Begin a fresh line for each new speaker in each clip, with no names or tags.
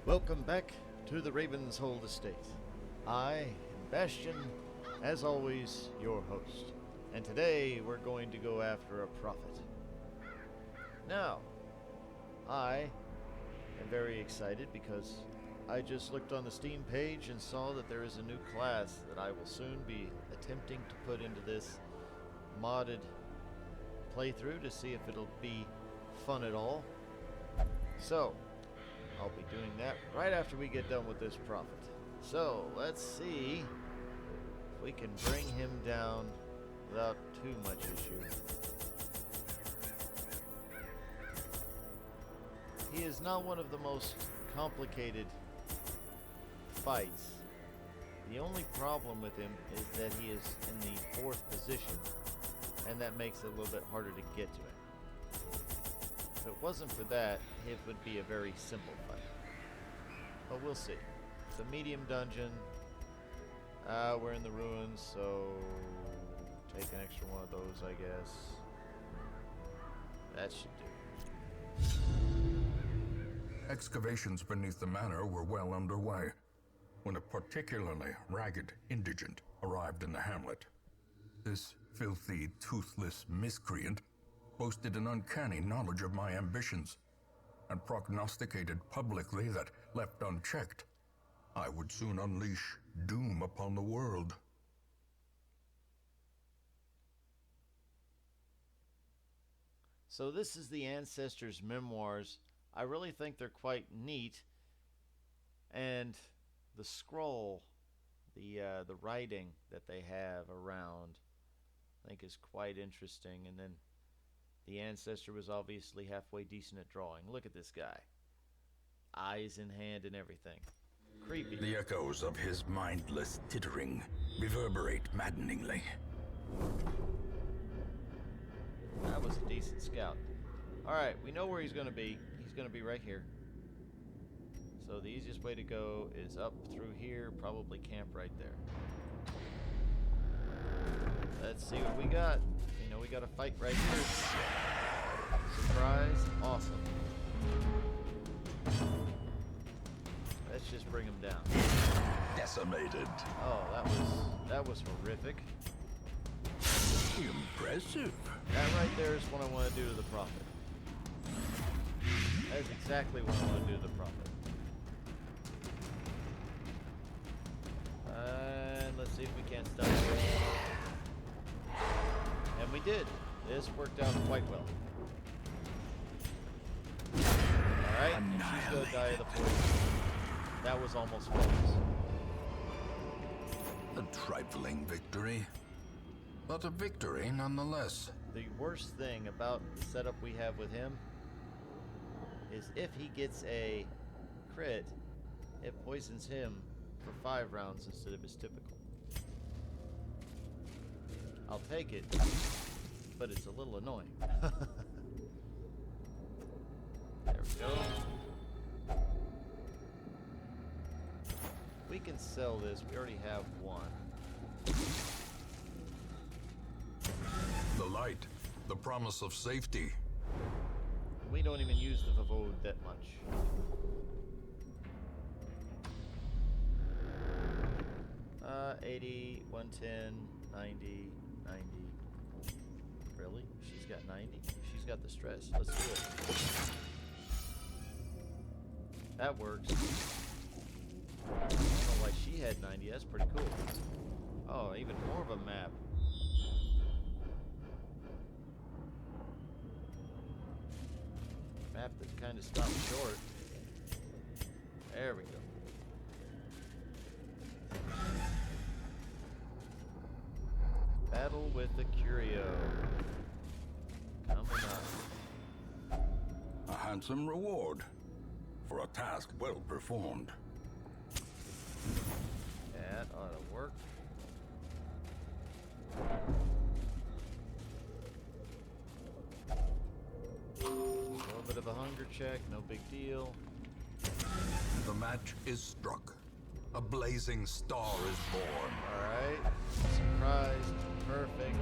Welcome back to the Ravenshold Estate. I am Bastion, as always, your host. And today we're going to go after a prophet. Now, I am very excited because I just looked on the Steam page and saw that there is a new class that I will soon be attempting to put into this modded playthrough to see if it'll be fun at all. So, I'll be doing that right after we get done with this prophet. So, let's see if we can bring him down without too much issue. He is not one of the most complicated fights. The only problem with him is that he is in the 4th position, and that makes it a little bit harder to get to him. If it wasn't for that, it would be a very simple fight. But we'll see. It's a medium dungeon. We're in the ruins, so take an extra one of those, I guess. That should do.
Excavations beneath the manor were well underway when a particularly ragged indigent arrived in the hamlet. This filthy, toothless miscreant boasted an uncanny knowledge of my ambitions and prognosticated publicly that, left unchecked, I would soon unleash doom upon the world.
So this is the Ancestors' Memoirs. I really think they're quite neat, and the scroll, the writing that they have around, I think is quite interesting. And then the ancestor was obviously halfway decent at drawing. Look at this guy, eyes in hand and everything. Creepy.
The echoes of his mindless tittering reverberate maddeningly.
That was a decent scout. Alright, we know where he's going to be. He's going to be right here. So the easiest way to go is up through here, probably camp right there. Let's see what we got. You know, we got a fight right here. Surprise. Awesome. Let's just bring him down.
Decimated.
Oh, that was horrific.
Impressive.
That right there is what I want to do to the prophet. That is exactly what I want to do to the prophet. And let's see if we can't stop it. And we did. This worked out quite well. Alright, and she's gonna die of the poison. That was almost flawless.
A trifling victory, but a victory nonetheless.
The worst thing about the setup we have with him is if he gets a crit, it poisons him for 5 rounds instead of his typical. I'll take it, but it's a little annoying. There we go. We can sell this. We already have one.
The light, the promise of safety.
We don't even use the Vavode that much. Uh, 80, 110, 90, 90. Really? She's got 90? She's got the stress. Let's do it. That works. I don't know why she had 90. That's pretty cool. Oh, even more of a map. Map that kind of stopped short. There we go. Battle with the Curio. Coming up.
A handsome reward for a task well performed.
That ought to work. A little bit of a hunger check, no big deal.
The match is struck. A blazing star is born.
Alright. Surprise. Perfect.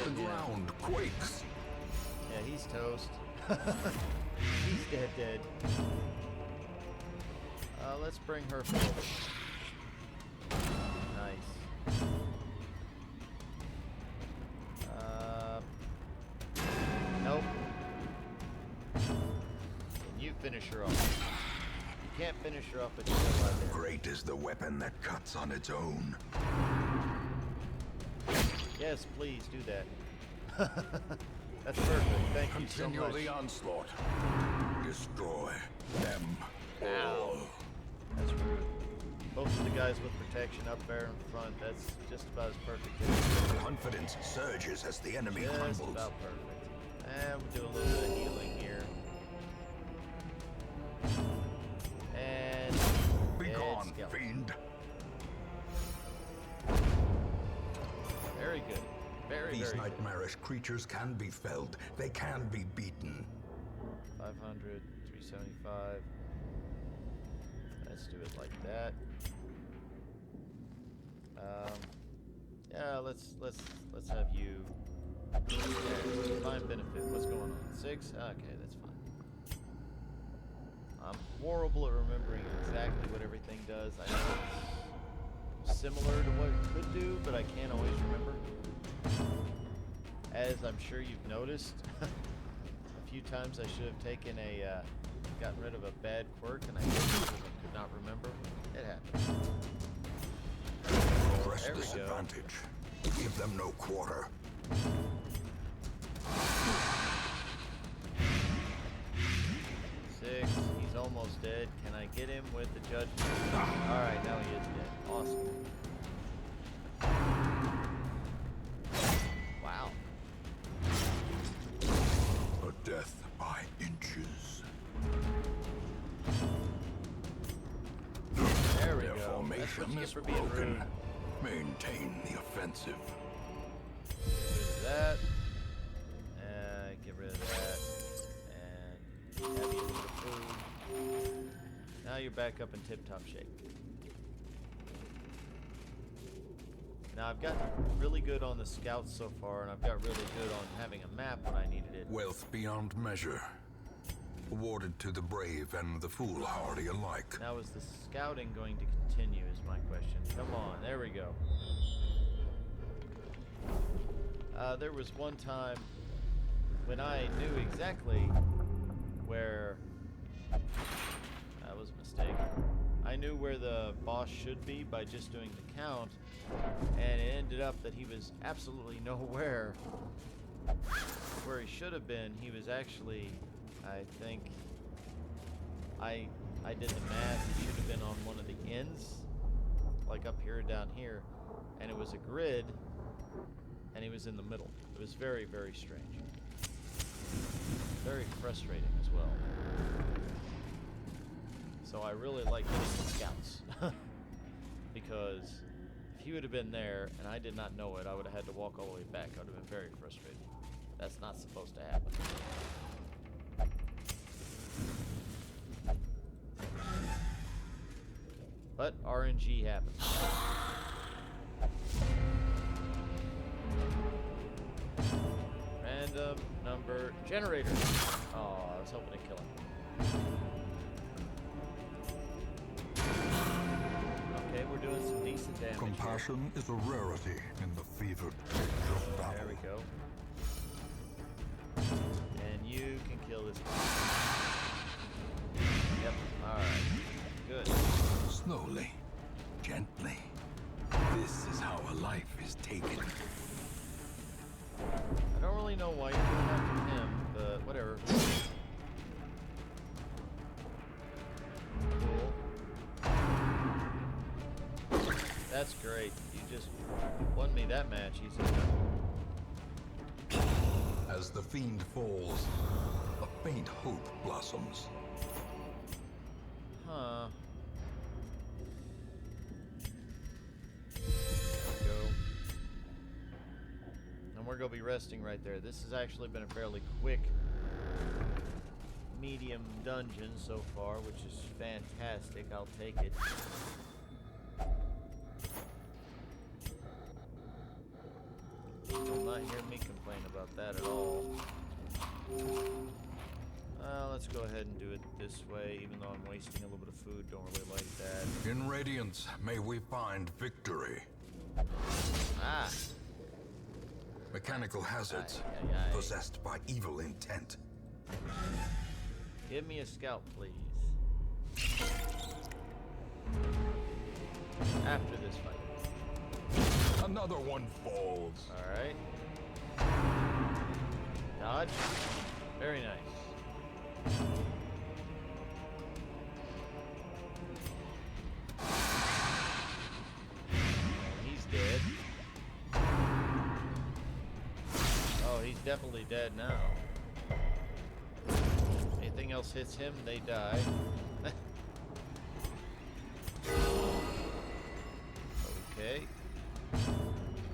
The ground quakes.
Yeah, he's toast. He's dead. Let's bring her forward. Nice. Nope. Can you finish her off? You can't finish her off, but you're still right there.
Great is the weapon that cuts on its own.
Yes, please do that. That's perfect. Thank you so
Continue
much.
the onslaught. Destroy them all.
That's rude. Both of the guys with protection up there in front, that's just about as perfect.
Confidence surges as the enemy
Just
crumbles.
about perfect. And we'll do a little bit of healing here. And
Be gone,
skeleton.
fiend.
Very good. Very,
These
very good.
nightmarish creatures can be felled. They can be beaten.
500, 375. Let's do it like that. Yeah, let's have you. Yeah, divine benefit. What's going on? 6? Okay, that's fine. I'm horrible at remembering exactly what everything does. I know it's similar to what it could do, but I can't always remember. As I'm sure you've noticed, a few times I should have taken gotten rid of a bad quirk, and I could not remember. It happened.
Press
There we go.
disadvantage. Give them no quarter.
6. He's almost dead. Can I get him with the judgment? Alright, now he is dead. Awesome. Wow.
A death by inches.
There we
Their
go. That's what
formation
you get
is
for being
broken.
rude.
Maintain the offensive.
Get rid of that. Get rid of that. And have you with the food. Now you're back up in tip-top shape. Now I've gotten really good on the scouts so far, and I've got really good on having a map when I needed it.
Wealth beyond measure. Awarded to the brave and the foolhardy alike.
Now is the scouting going to continue is my question. Come on, there we go. There was one time when I knew exactly where... That was a mistake. I knew where the boss should be by just doing the count, and it ended up that he was absolutely nowhere where he should have been. He was actually, I think, I did the math, he should have been on one of the ends, like up here or down here, and it was a grid, and he was in the middle. It was very, very strange. Very frustrating as well. So I really like getting the scouts. Because if he would have been there and I did not know it, I would have had to walk all the way back. I would have been very frustrated. That's not supposed to happen. But RNG happens. Random number generator. Oh, I was hoping to kill him. Okay, we're doing some decent damage.
Compassion is a rarity in the fevered pitch of battle.
There we go. And you can kill this guy. Yep. Alright. Good.
Slowly, gently. This is how a life is taken.
I don't really know why you're going after him, but whatever. Cool. That's great. You just won me that match.
As the fiend falls, a faint hope blossoms.
Huh. There we go. And we're going to be resting right there. This has actually been a fairly quick medium dungeon so far, which is fantastic. I'll take it. You'll not hear me complain about that at all. Let's go ahead and do it this way, even though I'm wasting a little bit of food. Don't really like that.
In Radiance, may we find victory.
Ah!
Mechanical hazards
Aye, aye, aye.
possessed by evil intent.
Give me a scout, please. After this fight.
Another one falls.
Alright. Dodge. Very nice. And he's dead. Oh, he's definitely dead now. Anything else hits him, they die. Okay.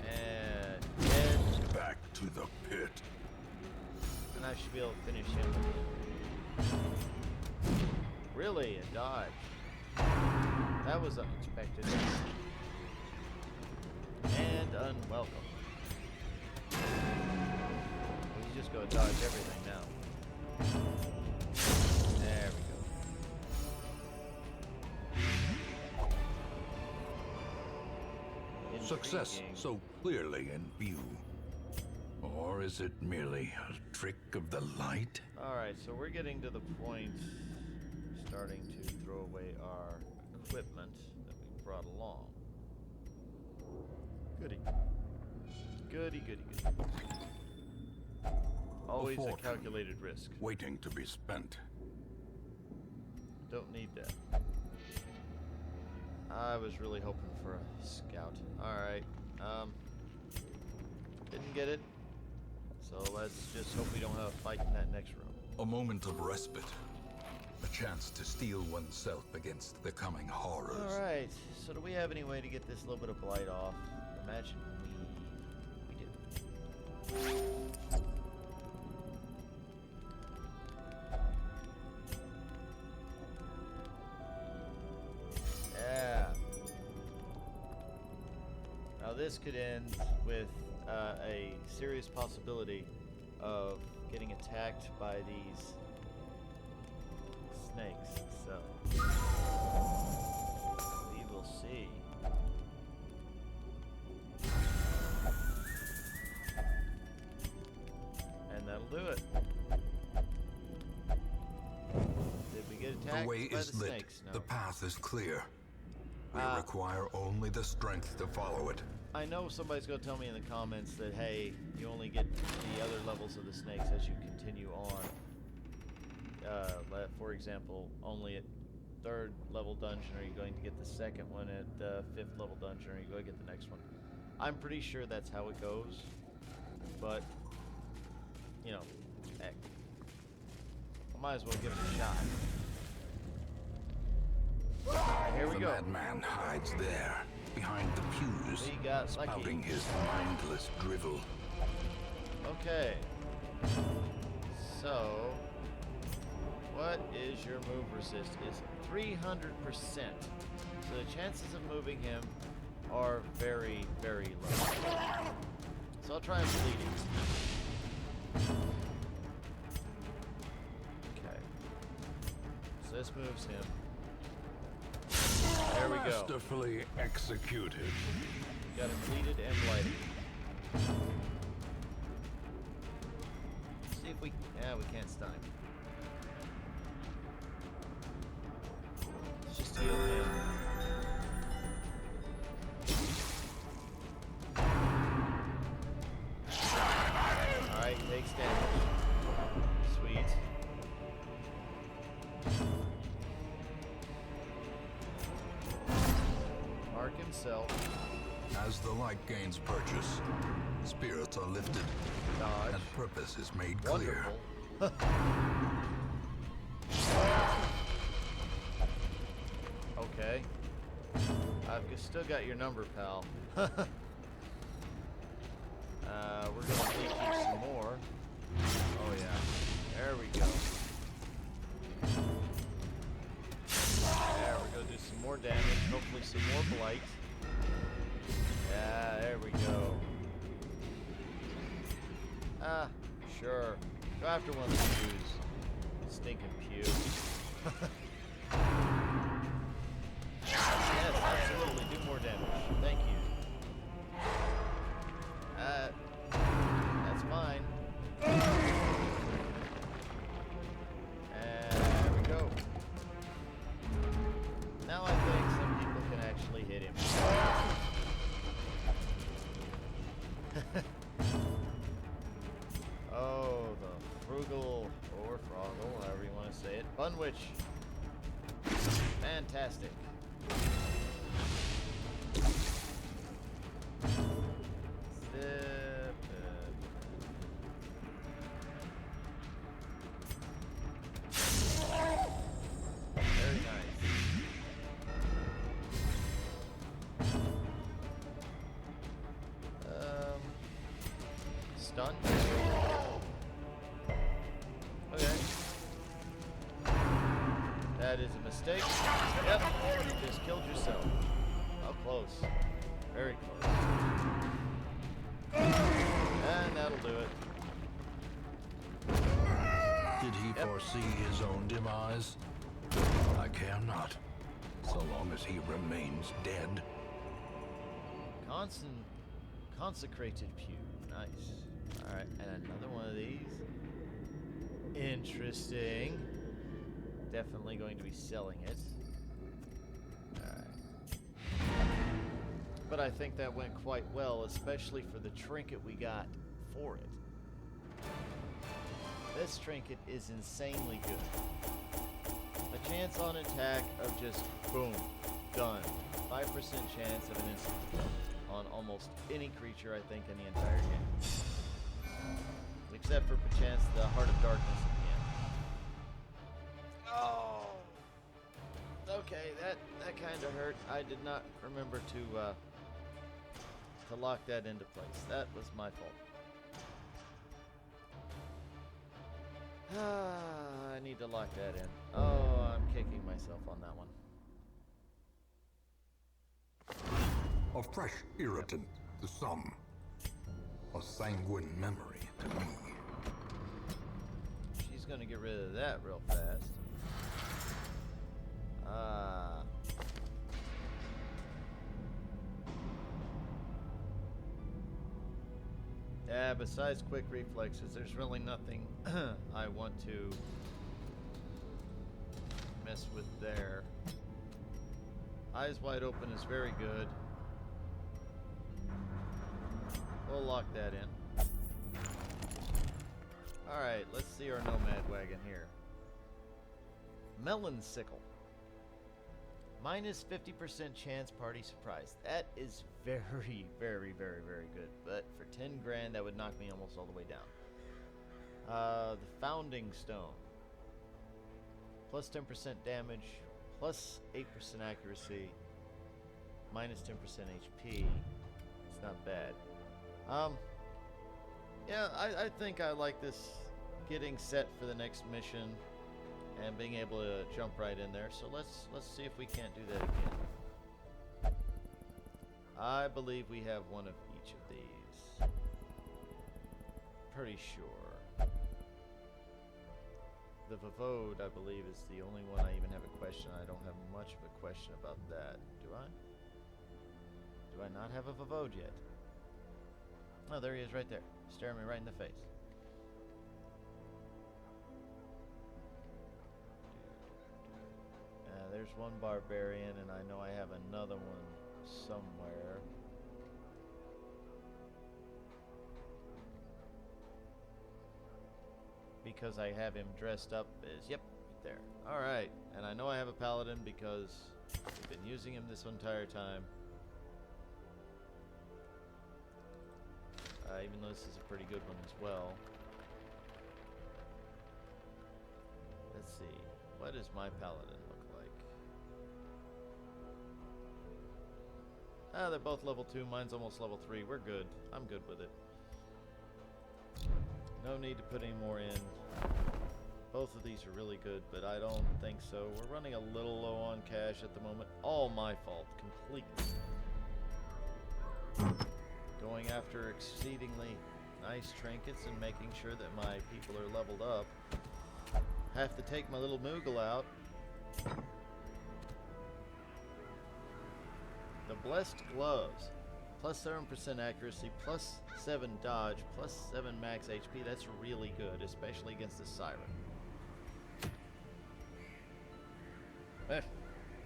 And dead.
Back to the pit.
And I should be able to finish him. Really? A dodge. That was unexpected. And unwelcome. He's just gonna dodge everything now. There we go.
Success
Intriguing.
so clearly in view. Or is it merely a trick of the light?
Alright, so we're getting to the point starting to throw away our equipment that we brought along. Goody. Goody, goody, goody. Always a
fortune.
calculated risk.
Waiting to be spent.
Don't need that. I was really hoping for a scout. Alright. Didn't get it. So let's just hope we don't have a fight in that next room.
A moment of respite. A chance to steel oneself against the coming horrors.
Alright, so do we have any way to get this little bit of blight off? Imagine we do. Yeah. Now this could end with a serious possibility of getting attacked by these snakes, so we will see. And that'll do it. Did we get attacked
The way
by
is
the
lit.
snakes? No.
The path is clear. We
Ah.
require only the strength to follow it.
I know somebody's going to tell me in the comments that, hey, you only get the other levels of the snakes as you continue on. For example, only at 3rd level dungeon are you going to get the second one, at 5th level dungeon are you going to get the next one. I'm pretty sure that's how it goes, but, you know, heck, I might as well give it a shot. Here we
The
go.
madman hides there, behind the pews,
We got
spouting
lucky.
his mindless drivel.
Okay. So, what is your move resist? Is 300%. So the chances of moving him are very, very low. So I'll try and bleed him. Okay. So this moves him. There we go.
Masterfully executed.
Got him bleeded and blighted. See if we... Yeah, we can't stun him. Let's just heal him. Alright, takes damage. Sweet. Mark himself.
As the light gains purchase, spirits are lifted,
Dodge.
and purpose is made clear.
Wonderful. Okay. I've still got your number, pal. We're gonna teach you some more. Oh yeah. There we go. There, we're gonna do some more damage. Hopefully some more blight. Yeah, there we go. Ah, sure. Go after one of the Jews. stinking pew. Yes, absolutely. Do more damage. Thank you. That's fine. And there we go. Now I think some people can actually hit him. Oh, the frugal or froggle, however you want to say it. Bunwich. Fantastic. Very nice. Stun. Okay. That is a mistake. Yep, you just killed yourself. How close? Very close. And that'll do it.
Did he foresee his own demise? I care not, so long as he remains dead.
Consecrated pew. Nice. Alright, and another one of these. Interesting. Definitely going to be selling it. Alright. But I think that went quite well, especially for the trinket we got for it. This trinket is insanely good. A chance on attack of just boom, done. 5% chance of an instant kill on almost any creature, I think, in the entire game. Except for perchance the Heart of Darkness at the end. Oh! Okay, that kind of hurt. I did not remember to lock that into place. That was my fault. I need to lock that in. Oh, I'm kicking myself on that one.
A fresh irritant to some. A sanguine memory to me.
She's gonna get rid of that real fast. Yeah, besides quick reflexes, there's really nothing I want to mess with there. Eyes wide open is very good. We'll lock that in. Alright, let's see our Nomad Wagon here. Melon Sickle. Minus 50% chance party surprise. That is very, very, very, very good. But for 10 grand, that would knock me almost all the way down. The Founding Stone. Plus 10% damage. Plus 8% accuracy. Minus 10% HP. It's not bad. Yeah, I think I like this getting set for the next mission and being able to jump right in there. So let's see if we can't do that again. I believe we have one of each of these. Pretty sure. The Vivode, I believe, is the only one I even have a question. I don't have much of a question about that. Do I? Do I not have a Vivode yet? Oh, there he is right there. Staring me right in the face. There's one Barbarian, and I know I have another one somewhere. Because I have him dressed up as, yep, right there. Alright, and I know I have a Paladin because I've been using him this entire time. Even though this is a pretty good one as well. Let's see. What does my Paladin look like? Ah, they're both level 2. Mine's almost level 3. We're good. I'm good with it. No need to put any more in. Both of these are really good, but I don't think so. We're running a little low on cash at the moment. All my fault. Completely. Going after exceedingly nice trinkets and making sure that my people are leveled up. have to take my little Moogle out. The Blessed Gloves. Plus 7% accuracy, plus 7 dodge, plus 7 max HP. That's really good, especially against the Siren.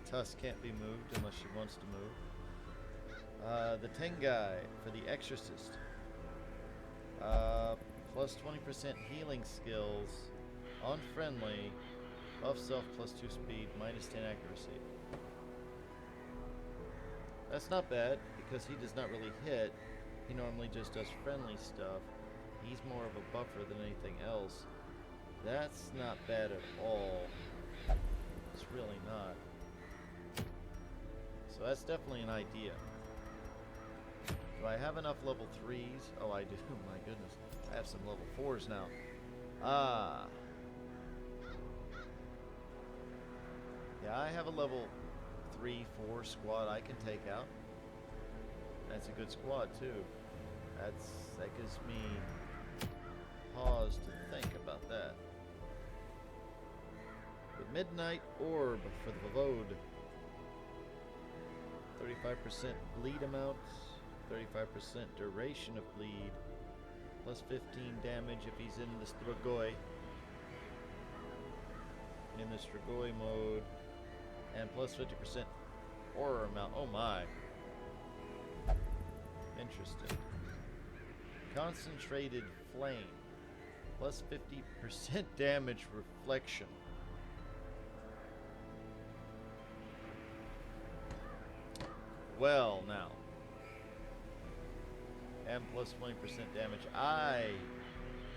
Tusk can't be moved unless she wants to move. The Tengai for the Exorcist. Plus 20% healing skills on friendly. Buff self plus 2 speed, minus 10 accuracy. That's not bad, because he does not really hit. He normally just does friendly stuff. He's more of a buffer than anything else. That's not bad at all. It's really not. So that's definitely an idea. Do I have enough level 3s? Oh, I do. My goodness. I have some level 4s now. Yeah, I have a level 3-4 squad I can take out. That's a good squad too. That gives me pause to think about that. The Midnight Orb for the Vavode. 35% bleed amount, 35% duration of bleed, plus 15 damage if he's in the Strigoi. In the Strigoi mode. And plus 50% horror amount. Oh my. Interesting. Concentrated Flame. Plus 50% damage reflection. Well, now. And plus 20% damage.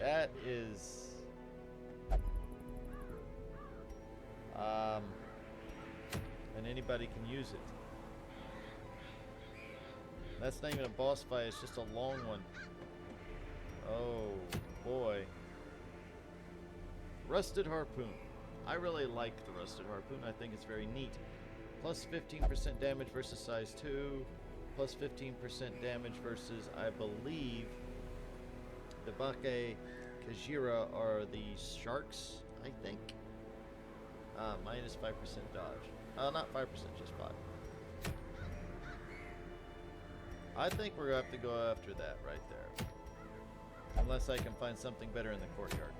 That is... and anybody can use it. That's not even a boss fight, it's just a long one. Oh boy. Rusted Harpoon. I really like the Rusted Harpoon. I think it's very neat. Plus 15% damage versus size 2. Plus 15% damage versus, I believe, the Bake Kajira are the sharks, I think. Minus 5% dodge. Not 5%, just 5. I think we're going to have to go after that right there. Unless I can find something better in the courtyard.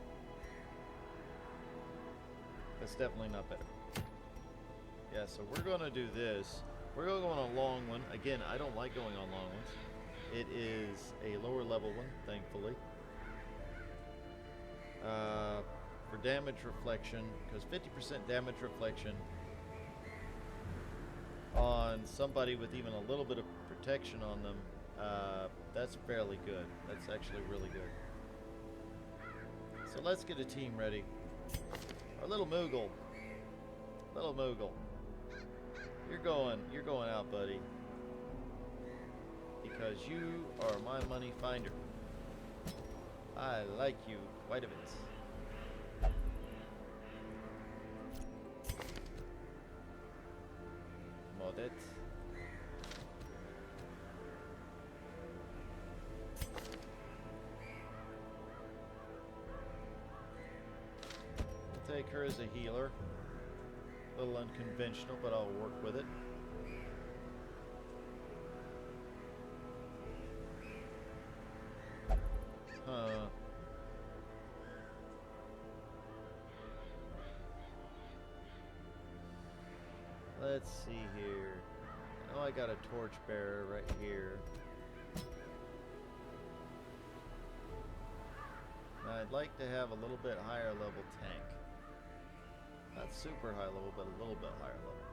That's definitely not better. Yeah, so we're going to do this. We're going to go on a long one. Again, I don't like going on long ones. It is a lower level one, thankfully. For damage reflection, because 50% damage reflection on somebody with even a little bit of protection on them, that's fairly good. That's actually really good. So let's get a team ready. Our little Moogle. Little Moogle. You're going out, buddy. Because you are my money finder. I like you quite a bit. Modet. We'll take her as a healer. A little unconventional, but I'll work with it. Let's see here. Oh, I got a torchbearer right here. Now, I'd like to have a little bit higher level tank. Not super high level, but a little bit higher level.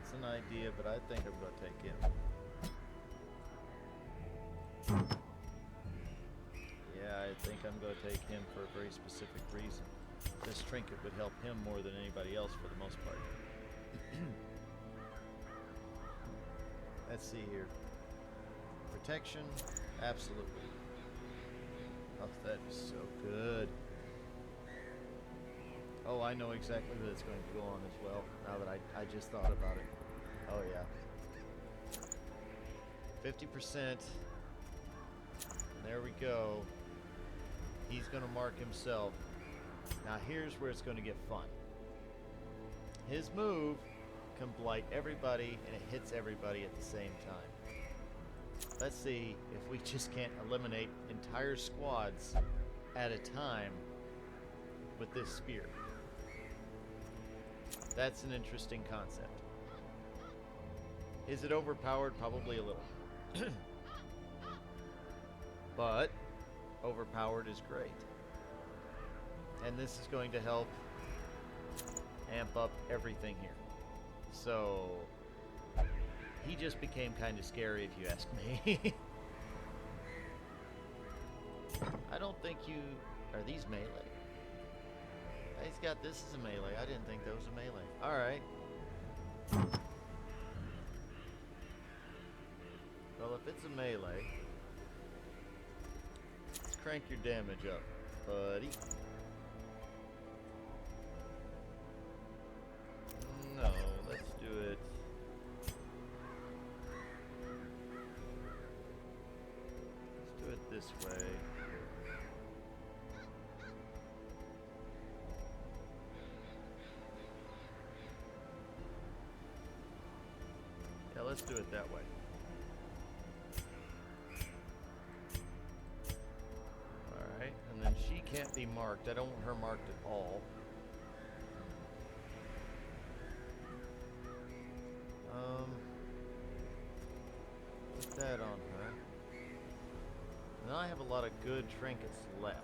It's an idea, but I think I'm going to take him. Yeah, I think I'm going to take him for a very specific reason. This trinket would help him more than anybody else for the most part. Let's see here. Protection, absolutely. Oh, that is so good. Oh, I know exactly what it's going to go on as well, now that I just thought about it. Oh, yeah. 50%. There we go. He's going to mark himself. Now here's where it's going to get fun. His move can blight everybody, and it hits everybody at the same time. Let's see if we just can't eliminate entire squads at a time with this spear. That's an interesting concept. Is it overpowered? Probably a little. But overpowered is great. And this is going to help amp up everything here. So he just became kind of scary, if you ask me. I don't think you... Are these melee? He's got this as a melee. I didn't think that was a melee. Alright. Well, if it's a melee, let's crank your damage up, buddy. No, let's do it. Let's do it this way. Yeah, let's do it that way. Alright, and then she can't be marked. I don't want her marked at all. Put that on her. Now I have a lot of good trinkets left.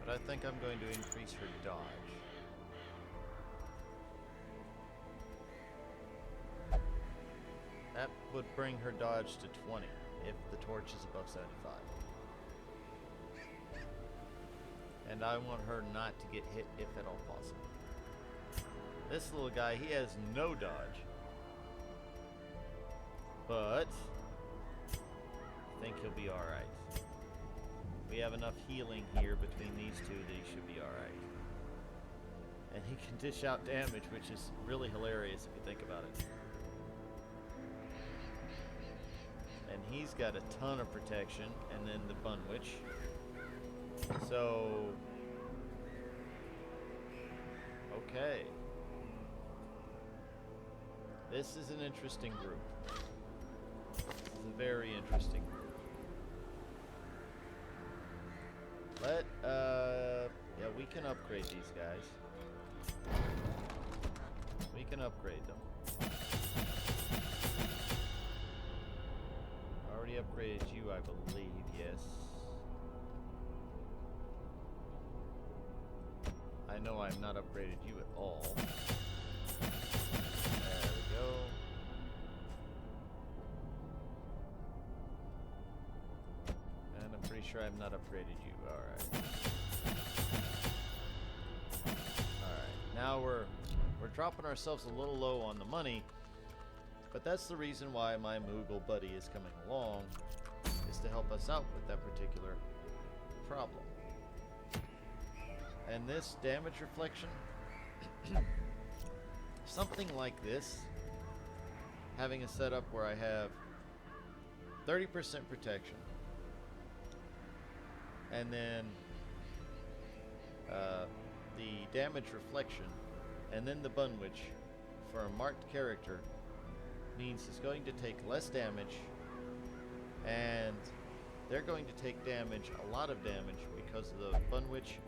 But I think I'm going to increase her dodge. That would bring her dodge to 20 if the torch is above 75. And I want her not to get hit if at all possible. This little guy, he has no dodge. But I think he'll be alright. We have enough healing here between these two that he should be alright. And he can dish out damage, which is really hilarious if you think about it. And he's got a ton of protection, and then the Bunwich. So, okay. This is an interesting group. This is a very interesting group. Yeah, we can upgrade these guys. We can upgrade them. I already upgraded you, I believe, yes. I know I've not upgraded you at all. There we go. And I'm pretty sure I've not upgraded you. Alright. Alright, now we're dropping ourselves a little low on the money, but that's the reason why my Moogle buddy is coming along, is to help us out with that particular problem. And this damage reflection, something like this, having a setup where I have 30% protection, and then the damage reflection, and then the Bunwich for a marked character, means it's going to take less damage, and they're going to take damage, a lot of damage, because of the Bunwich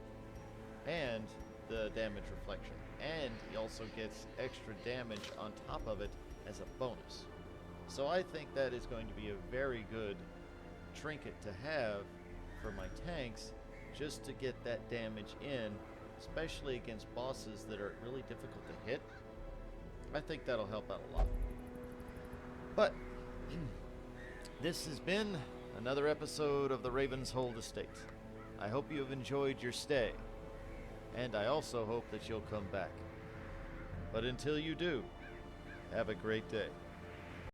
and the damage reflection. And he also gets extra damage on top of it as a bonus. So I think that is going to be a very good trinket to have for my tanks, just to get that damage in, especially against bosses that are really difficult to hit. I think that'll help out a lot. But this has been another episode of the Ravenshold Estate. I hope you have enjoyed your stay, and I also hope that you'll come back. But until you do, have a great day.